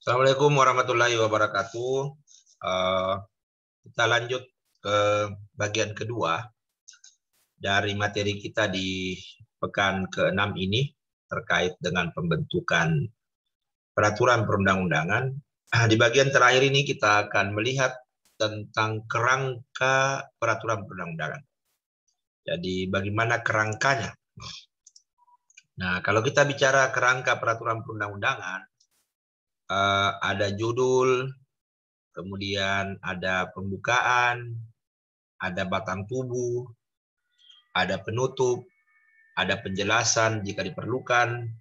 Assalamualaikum warahmatullahi wabarakatuh. Eh, kita lanjut ke bagian kedua dari materi kita di pekan ke-6 ini terkait dengan pembentukan peraturan perundang-undangan. Di bagian terakhir ini kita akan melihat tentang kerangka peraturan perundang-undangan. Jadi bagaimana kerangkanya? Nah, kalau kita bicara kerangka peraturan perundang-undangan, ada judul, kemudian ada pembukaan, ada batang tubuh, ada penutup, ada penjelasan jika diperlukan,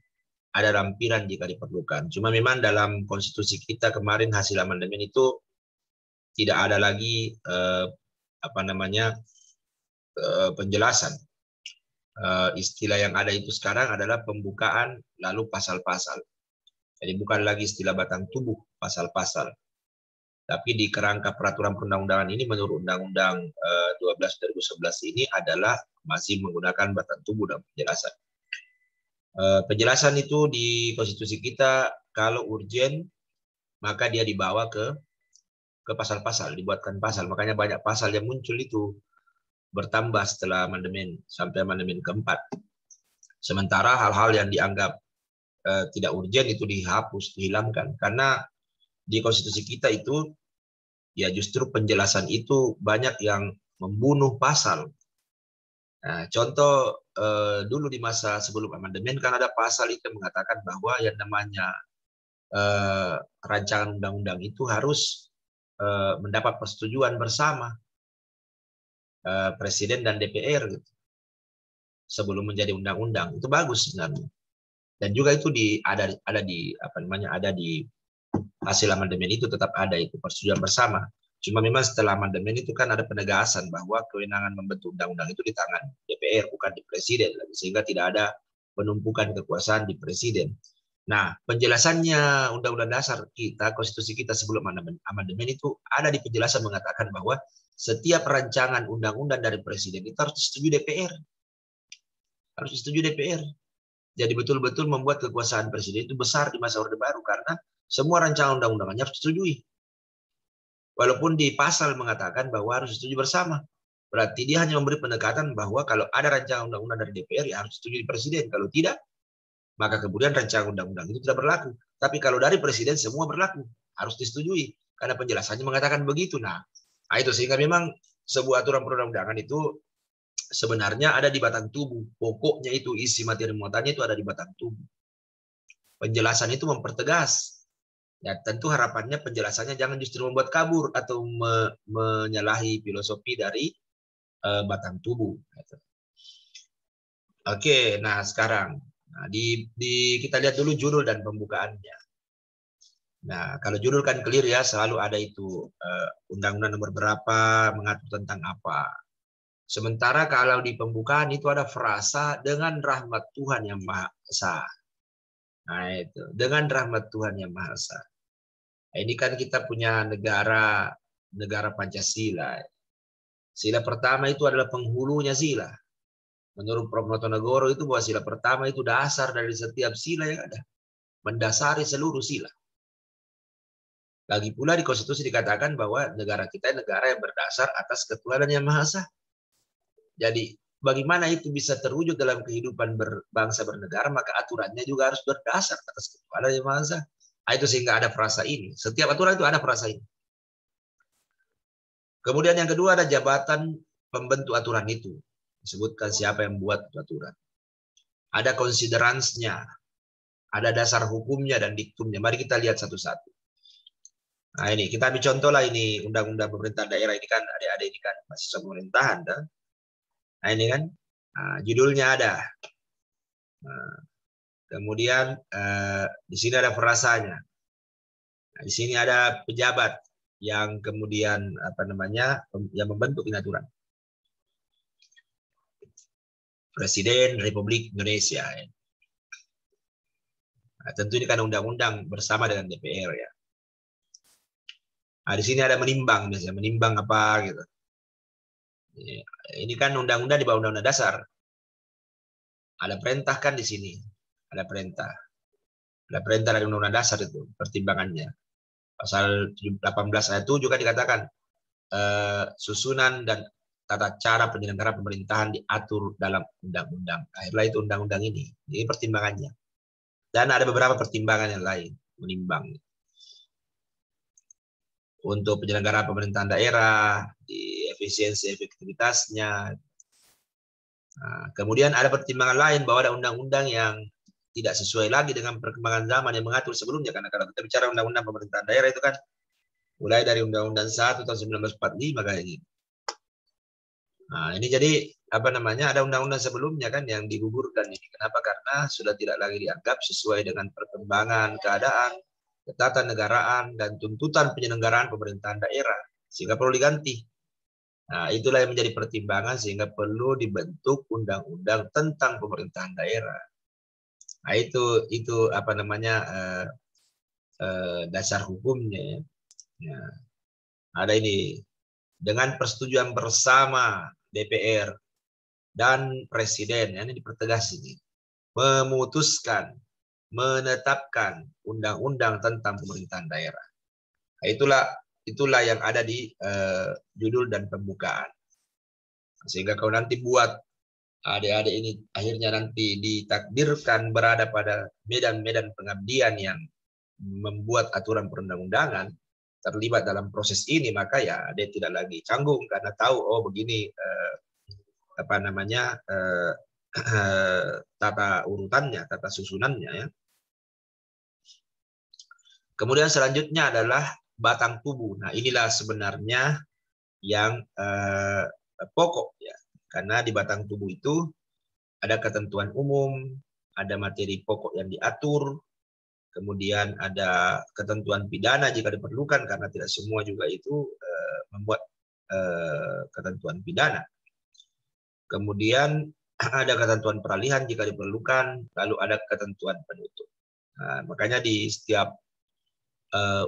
ada lampiran jika diperlukan. Cuma memang dalam konstitusi kita kemarin hasil amandemen itu tidak ada lagi penjelasan. Istilah yang ada itu sekarang adalah pembukaan lalu pasal-pasal. Jadi bukan lagi istilah batang tubuh, pasal-pasal. Tapi di kerangka peraturan perundang-undangan ini menurut Undang-Undang 12/2011 ini adalah masih menggunakan batang tubuh dan penjelasan. Penjelasan itu di konstitusi kita kalau urgen maka dia dibawa ke pasal-pasal, dibuatkan pasal. Makanya banyak pasal yang muncul itu bertambah setelah amandemen sampai amandemen keempat. Sementara hal-hal yang dianggap tidak urgen itu dihapus, dihilangkan. Karena di konstitusi kita itu ya justru penjelasan itu banyak yang membunuh pasal. Nah, contoh dulu di masa sebelum amandemen kan ada pasal itu mengatakan bahwa yang namanya rancangan undang-undang itu harus mendapat persetujuan bersama Presiden dan DPR gitu, sebelum menjadi undang-undang. Itu bagus sebenarnya. Dan juga itu ada di hasil amandemen itu tetap ada itu persetujuan bersama. Cuma memang setelah amandemen itu kan ada penegasan bahwa kewenangan membentuk undang-undang itu di tangan DPR bukan di Presiden lagi, sehingga tidak ada penumpukan kekuasaan di Presiden. Nah, penjelasannya Undang-Undang Dasar kita, konstitusi kita sebelum amandemen itu ada di penjelasan mengatakan bahwa setiap rancangan undang-undang dari Presiden itu harus disetujui DPR. Harus disetujui DPR. Jadi betul-betul membuat kekuasaan Presiden itu besar di masa Orde Baru karena semua rancangan undang-undangnya harus disetujui. Walaupun di pasal mengatakan bahwa harus disetujui bersama. Berarti dia hanya memberi pendekatan bahwa kalau ada rancangan undang-undang dari DPR ya harus disetujui Presiden. Kalau tidak, maka kemudian rancangan undang-undang itu tidak berlaku. Tapi kalau dari Presiden semua berlaku, harus disetujui. Karena penjelasannya mengatakan begitu. Nah itu sehingga memang sebuah aturan perundang-undangan itu sebenarnya ada di batang tubuh. Pokoknya itu isi materi muatannya itu ada di batang tubuh. Penjelasan itu mempertegas. Ya tentu harapannya penjelasannya jangan justru membuat kabur atau menyalahi filosofi dari batang tubuh. Oke, nah sekarang kita lihat dulu judul dan pembukaannya. Nah, kalau judul kan clear ya, selalu ada itu undang-undang nomor berapa, mengatur tentang apa. Sementara kalau di pembukaan itu ada frasa dengan rahmat Tuhan yang Maha Esa. Nah itu, dengan rahmat Tuhan yang Maha Esa. Nah, ini kan kita punya negara Pancasila. Sila pertama itu adalah penghulunya sila. Menurut Prof. Notonegoro itu bahwa sila pertama itu dasar dari setiap sila yang ada. Mendasari seluruh sila. Lagi pula di konstitusi dikatakan bahwa negara kita negara yang berdasar atas ketuhanan yang Maha Esa. Jadi bagaimana itu bisa terwujud dalam kehidupan berbangsa bernegara, maka aturannya juga harus berdasar atas ketuhanan yang Maha Esa. Nah, itu sehingga ada frasa ini. Setiap aturan itu ada frasa ini. Kemudian yang kedua ada jabatan pembentuk aturan itu. Disebutkan siapa yang buat aturan. Ada konsideransnya, ada dasar hukumnya dan diktumnya. Mari kita lihat satu-satu. Nah ini kita ambil contoh lah ini undang-undang pemerintah daerah ini kan adik-adik ini kan mahasiswa pemerintahan kan. Nah ini kan judulnya ada. Nah, kemudian di sini ada frasanya. Nah, di sini ada pejabat yang kemudian yang membentuk ini aturan. Presiden Republik Indonesia. Nah, tentu ini kan undang-undang bersama dengan DPR ya. Nah, di sini ada menimbang biasanya, menimbang apa gitu. Ini kan undang-undang di bawah undang-undang dasar. Ada perintah kan di sini, ada perintah. Ada perintah dari Undang-Undang Dasar itu pertimbangannya. Pasal 18 ayat 7 juga dikatakan susunan dan tata cara penyelenggaraan pemerintahan diatur dalam undang-undang. Akhirnya itu undang-undang ini. Ini pertimbangannya. Dan ada beberapa pertimbangan yang lain menimbang. Untuk penyelenggaraan pemerintahan daerah, di efisiensi efektivitasnya. Nah, kemudian ada pertimbangan lain bahwa ada undang-undang yang tidak sesuai lagi dengan perkembangan zaman yang mengatur sebelumnya. Karena kalau kita bicara undang-undang pemerintahan daerah itu kan mulai dari Undang-Undang 1 tahun 1945 kayak gitu. Nah, ini jadi apa namanya, ada undang-undang sebelumnya kan yang digugurkan ini. Kenapa? Karena sudah tidak lagi dianggap sesuai dengan perkembangan keadaan, ketatanegaraan dan tuntutan penyelenggaraan pemerintahan daerah, sehingga perlu diganti. Nah, itulah yang menjadi pertimbangan sehingga perlu dibentuk undang-undang tentang pemerintahan daerah. Nah, itu apa namanya dasar hukumnya. Ya. Ada ini dengan persetujuan bersama DPR dan Presiden, ini dipertegas ini, memutuskan, menetapkan undang-undang tentang pemerintahan daerah. Nah, itulah yang ada di judul dan pembukaan. Sehingga kalau nanti buat adik-adik ini akhirnya nanti ditakdirkan berada pada medan-medan pengabdian yang membuat aturan perundang-undangan, terlibat dalam proses ini, maka ya dia tidak lagi canggung karena tahu oh begini apa namanya tata urutannya, tata susunannya ya. Kemudian selanjutnya adalah batang tubuh. Nah, inilah sebenarnya yang pokok ya. Karena di batang tubuh itu ada ketentuan umum, ada materi pokok yang diatur, kemudian ada ketentuan pidana jika diperlukan karena tidak semua juga itu membuat ketentuan pidana. Kemudian ada ketentuan peralihan jika diperlukan, lalu ada ketentuan penutup. Nah, makanya di setiap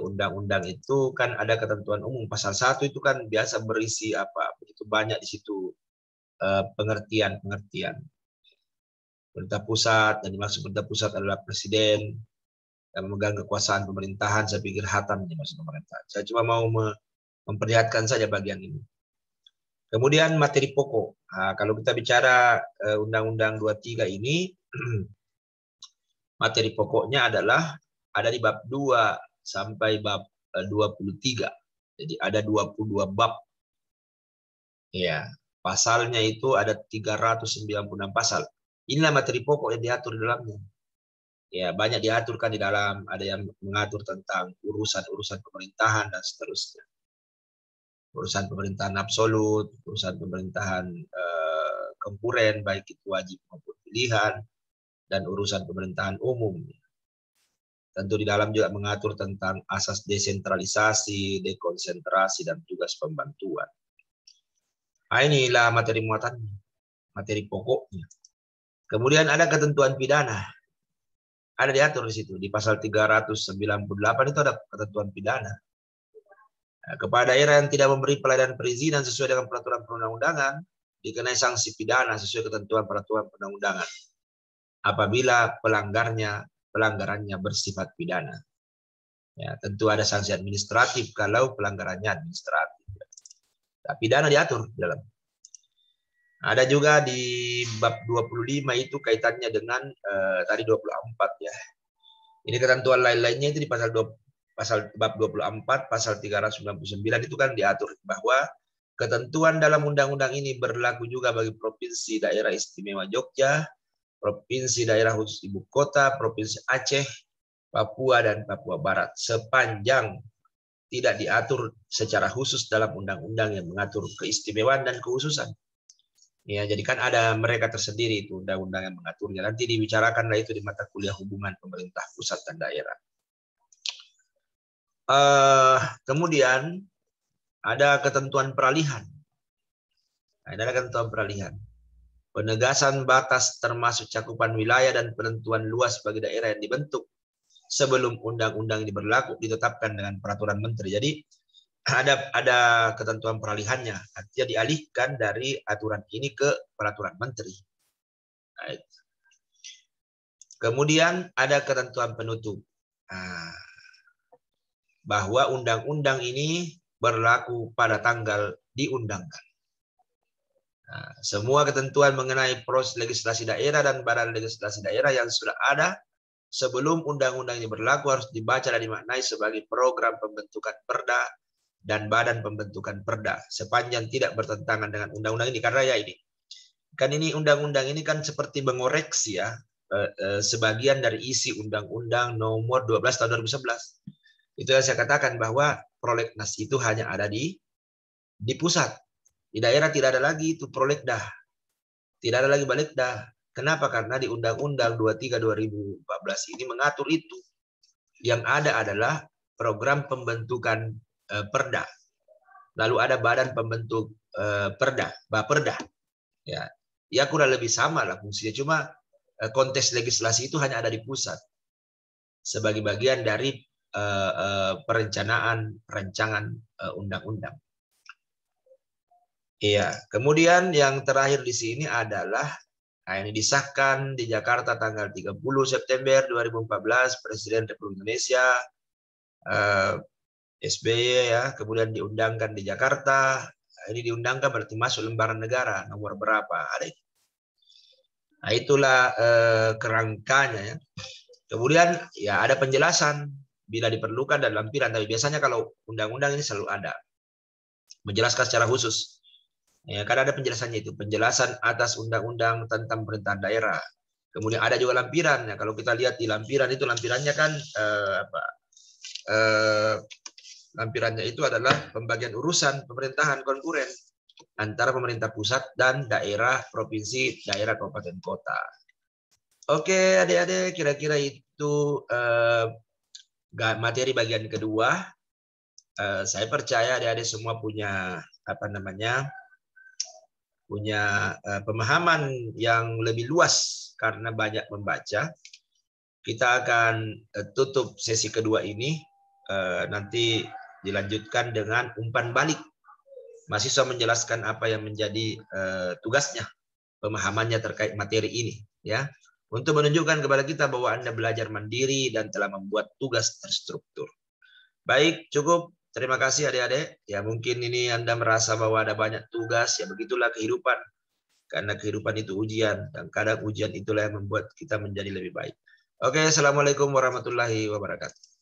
undang-undang itu kan ada ketentuan umum. Pasal 1 itu kan biasa berisi apa? Begitu banyak di situ pengertian-pengertian. Pemerintah pusat, yang dimaksud pemerintah pusat adalah presiden yang memegang kekuasaan pemerintahan. Saya pikir hatam ini maksud pemerintahan. Saya cuma mau memperlihatkan saja bagian ini. Kemudian materi pokok. Nah, kalau kita bicara Undang-Undang 23 ini, materi pokoknya adalah ada di bab 2 sampai bab 23. Jadi ada 22 bab. Ya, pasalnya itu ada 396 pasal. Inilah materi pokok yang diatur di dalamnya. Ya, banyak diaturkan di dalam, ada yang mengatur tentang urusan-urusan pemerintahan dan seterusnya. Urusan pemerintahan absolut, urusan pemerintahan konkuren, baik itu wajib maupun pilihan, dan urusan pemerintahan umum. Tentu di dalam juga mengatur tentang asas desentralisasi, dekonsentrasi, dan tugas pembantuan. Nah, inilah materi muatannya, materi pokoknya. Kemudian ada ketentuan pidana. Ada diatur di situ. Di pasal 398 itu ada ketentuan pidana. Nah, kepada daerah yang tidak memberi pelayanan perizinan sesuai dengan peraturan perundang-undangan, dikenai sanksi pidana sesuai ketentuan peraturan perundang-undangan. Apabila pelanggarannya bersifat pidana. Ya, tentu ada sanksi administratif kalau pelanggarannya administratif. Nah, pidana diatur di dalam. Ada juga di bab 25 itu kaitannya dengan tadi 24 ya. Ini ketentuan lain-lainnya itu di pasal bab 24, pasal 399 itu kan diatur bahwa ketentuan dalam undang-undang ini berlaku juga bagi Provinsi Daerah Istimewa Jogja, Provinsi Daerah Khusus Ibu Kota, Provinsi Aceh, Papua, dan Papua Barat, sepanjang tidak diatur secara khusus dalam undang-undang yang mengatur keistimewaan dan kekhususan. Ya, jadi kan ada mereka tersendiri itu undang-undang yang mengaturnya. Nanti dibicarakanlah itu di mata kuliah hubungan pemerintah pusat dan daerah. Kemudian ada ketentuan peralihan. Nah, ada ketentuan peralihan. Penegasan batas termasuk cakupan wilayah dan penentuan luas bagi daerah yang dibentuk sebelum undang-undang ini berlaku ditetapkan dengan peraturan menteri. Jadi ada ketentuan peralihannya, artinya dialihkan dari aturan ini ke peraturan menteri. Nah, Kemudian ada ketentuan penutup. Nah, bahwa undang-undang ini berlaku pada tanggal diundangkan. Nah, semua ketentuan mengenai proses legislasi daerah dan badan legislasi daerah yang sudah ada sebelum undang-undang ini berlaku harus dibaca dan dimaknai sebagai program pembentukan perda dan badan pembentukan perda sepanjang tidak bertentangan dengan undang-undang ini. Karena ya ini, kan ini undang-undang ini kan seperti mengoreksi ya sebagian dari isi undang-undang nomor 12 tahun 2011. Itu yang saya katakan bahwa prolegnas itu hanya ada di pusat. Di daerah tidak ada lagi itu prolegdah. Tidak ada lagi balegdah. Kenapa? Karena di Undang-Undang 23 2014 ini mengatur itu. Yang ada adalah program pembentukan perda. Lalu ada badan pembentuk perda, Baperda. Ya kurang lebih sama lah fungsinya. Cuma konteks legislasi itu hanya ada di pusat. Sebagai bagian dari perencanaan undang-undang. Iya, kemudian yang terakhir di sini adalah ini disahkan di Jakarta tanggal 30 September 2014 Presiden Republik Indonesia SBY ya, kemudian diundangkan di Jakarta. Ini diundangkan berarti masuk lembaran negara nomor berapa ada. Nah, itulah kerangkanya ya. Kemudian ya ada penjelasan bila diperlukan dan lampiran, tapi biasanya kalau undang-undang ini selalu ada menjelaskan secara khusus. Ya, karena ada penjelasannya itu, penjelasan atas undang-undang tentang pemerintahan daerah. Kemudian ada juga lampiran. Ya, kalau kita lihat di lampiran itu, lampirannya kan lampirannya itu adalah pembagian urusan pemerintahan konkuren antara pemerintah pusat dan daerah, provinsi, daerah, kabupaten, kota. Oke, adik-adik, kira-kira itu materi bagian kedua. Saya percaya adik-adik semua punya punya pemahaman yang lebih luas karena banyak membaca. Kita akan tutup sesi kedua ini, nanti dilanjutkan dengan umpan balik. Mahasiswa menjelaskan apa yang menjadi tugasnya, pemahamannya terkait materi ini, ya, untuk menunjukkan kepada kita bahwa Anda belajar mandiri dan telah membuat tugas terstruktur. Baik, cukup. Terima kasih adik-adik. Ya mungkin ini Anda merasa bahwa ada banyak tugas, ya begitulah kehidupan. Karena kehidupan itu ujian, dan kadang ujian itulah yang membuat kita menjadi lebih baik. Oke, assalamualaikum warahmatullahi wabarakatuh.